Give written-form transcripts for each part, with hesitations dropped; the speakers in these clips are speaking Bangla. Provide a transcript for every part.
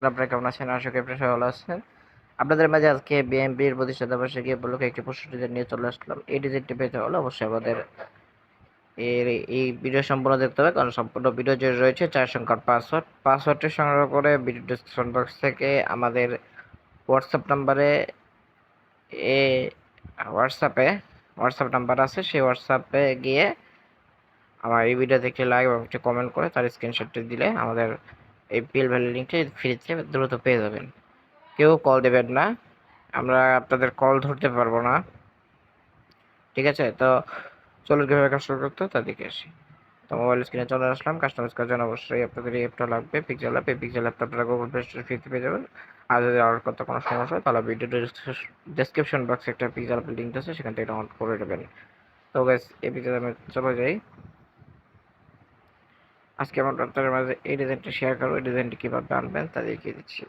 আপনারা কেমন আছেন? আশা করি আপনারা সবাই ভালো আছেন। আপনাদের মাঝে আজকে বিএনপির প্রতিষ্ঠাতা বার্ষিকী উপলক্ষে একটি প্রশ্ন ডিজাইন নিয়ে চলে আসলাম। এই ডিজাইনটি পেতে হলে অবশ্যই আমাদের এই ভিডিও সম্পূর্ণ দেখতে হবে, কারণ সম্পূর্ণ ভিডিও জুড়ে রয়েছে 4 সংখ্যার পাসওয়ার্ড। পাসওয়ার্ডটি সংগ্রহ করে ভিডিও ডেসক্রিপশন বক্স থেকে আমাদের হোয়াটসঅ্যাপ নাম্বারে এ হোয়াটসঅ্যাপ নাম্বার আছে, সেই হোয়াটসঅ্যাপে গিয়ে আমার এই ভিডিওতে একটি লাইক এবং একটি কমেন্ট করে তার স্ক্রিনশটটি দিলে আমাদের এই পিএল ভ্যালি লিঙ্কটি ফ্রিতে দ্রুত পেয়ে যাবেন। কেউ কল দেবেন না, আমরা আপনাদের কল ধরতে পারবো না, ঠিক আছে? তো চলুন কীভাবে কাজ শুরু করতে তা দেখে আসি। তো মোবাইল স্ক্রিনে চলে আসলাম। কাস্টমাইজ করার জন্য অবশ্যই আপনাদের এই অ্যাপটা লাগবে, পিক্সেল অ্যাপ। এই পিক্সেল অ্যাপটা আপনারা গুগল প্লে স্টোরে ফ্রিতে পেয়ে যাবেন। আর যদি অর্ডার করতে কোনো সমস্যা হয় তাহলে ভিডিও ডেসক্রিপশন বক্সে একটা পিক্সেল অ্যাপের লিঙ্ক আছে, সেখান থেকে ডাউনলোড করে নেবেন। তো গাইস, এই পিক্সেল অ্যাপে চলে যাই। আজকে আমরা আপনাদের মাঝে এই ডিজাইনটা শেয়ার করবো। এই ডিজাইনটি কীভাবে আনবেন তা দেখিয়ে দিচ্ছি।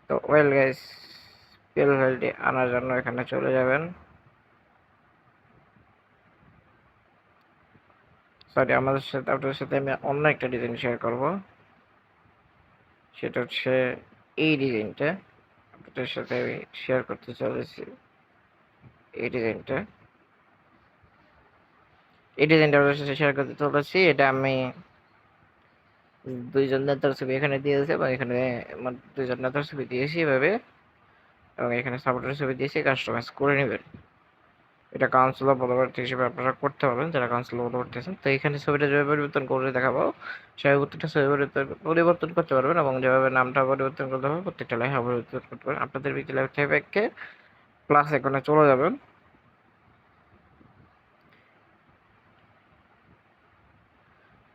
তো ওয়েল গাইস, পিএল ফাইলটি আনার জন্য এখানে চলে যাবেন। সরি, আপনাদের সাথে আমি অন্য একটা ডিজাইন শেয়ার করব। সেটা হচ্ছে এই ডিজাইনটা আপনাদের সাথে আমি শেয়ার করতে চলেছি। এই ডিজাইনটা আপনাদের সাথে শেয়ার করতে চলেছি। এটা আমি দুইজন নেতার ছবি এখানে দিয়েছি এবং এখানে দুইজন নেতার ছবি দিয়েছি এভাবে, এবং এখানে সাপোর্টের ছবি দিয়েছি। কাস্টমাইজ করে নেবেন। এটা কাউন্সিলর পরবর্তী হিসেবে আপনারা করতে পারবেন, যারা কাউন্সিলর পরবর্তী আছেন। তো এখানে ছবিটা যেভাবে পরিবর্তন করে দেখাবো, সেভাবে প্রত্যেকটা ছবি পরিবর্তন করতে পারবেন, এবং যেভাবে নামটা পরিবর্তন করতে হবে প্রত্যেকটা লেখা পরিবর্তন করতে পারবেন। আপনাদের বিকেলে থেকে প্লাস এখানে চলে যাবেন।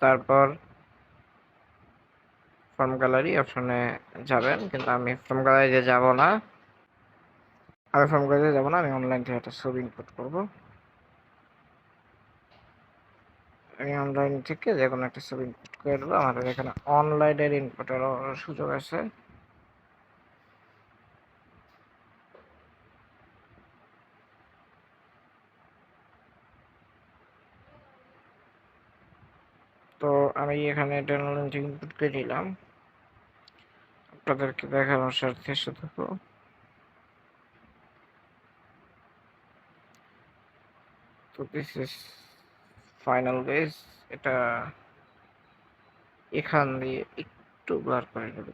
তারপর ফর্ম গ্যালারি অপশনে যাবেন, কিন্তু আমি ফর্ম গ্যালারিতে যাব না। আমি অনলাইন থেকে একটা ছবি ইনপুট করব। আমি অনলাইন থেকে যে কোনো একটা ছবি ইনপুট করে দেবো। আমাদের এখানে অনলাইনের ইনপুটের সুযোগ আছে। তো আমি এখানে ডাউনলোড থেকে ইনপুট করে নিলাম আপনাদেরকে দেখানোর স্বার্থে শুধু। তো দিস ইজ ফাইনাল গাইস। এটা এখান দিয়ে একটু ব্লার করে নেবো,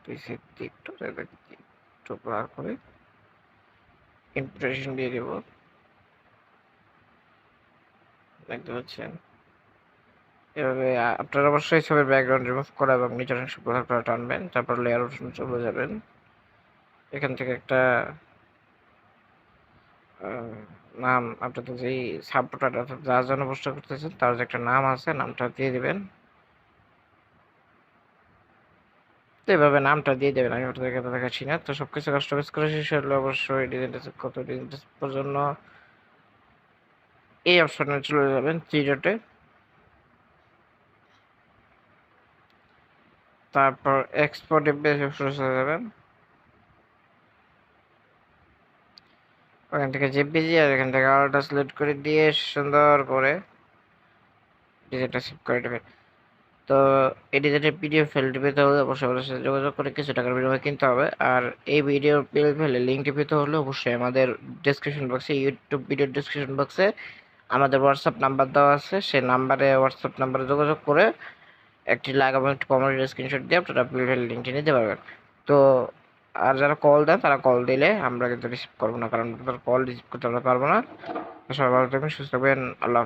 একটু ব্লার করে ইমপ্রেশন দিয়ে দেবো, দেখতে পাচ্ছেন। এভাবে আপনারা অবশ্যই ছবির ব্যাকগ্রাউন্ড রিমুভ করা এবং নিচের অংশ ব্লার করা টানবেন। তারপর লেয়ার অপশনে চলে যাবেন। এখান থেকে একটা নাম, আপনাদের যেই সাপোর্টার অর্থাৎ যার জন্য পোস্ট করতেছেন তার যে একটা নাম আছে, নামটা দিয়ে দিবেন। তো এভাবে নামটা দিয়ে দেবেন। আমি আপনাদেরকে দেখাচ্ছি না। তো সবকিছু কাস্টমাইজ করে শেষ হলে অবশ্যই ডিজাইনটা জন্য এই অপশনে চলে যাবেন, থ্রি ডটে। তারপর এক্সপোর্ট ইমেজ অপশনে চলে যাবেন। ওখান থেকে জেপিজি আর এখান থেকে আলাদা সিলেক্ট করে দিয়ে সুন্দর করে ডিজাইনটা সেভ করে দেবেন। তো এই ডিজাইনের পিডিএফ ফাইলটি পেতে হলে অবশ্যই আমাদের সাথে যোগাযোগ করে কিছু টাকার বিনিময়ে কিনতে হবে। আর এই ভিডিওর পিডিএফ ফাইলের লিঙ্কটি পেতে হলে অবশ্যই আমাদের ডেসক্রিপশন বক্সে, ইউটিউব ভিডিওর ডেসক্রিপশন বক্সে আমাদের হোয়াটসঅ্যাপ নাম্বার দেওয়া আছে। সেই হোয়াটসঅ্যাপ নাম্বারে যোগাযোগ করে একটি লাইক এবং একটি কমেন্টের স্ক্রিনশট দিয়ে আপনারা পিডিএফ ফাইলের লিঙ্কটি নিতে পারবেন। তো আর যারা কল দেন তারা কল দিলে আমরা কিন্তু রিসিভ করবো না, কারণ কল রিসিভ করতে আমরা পারবো না। সবাই ভালো থাকবেন, সুস্থ থাকবেন। আল্লাহ হাফেজ।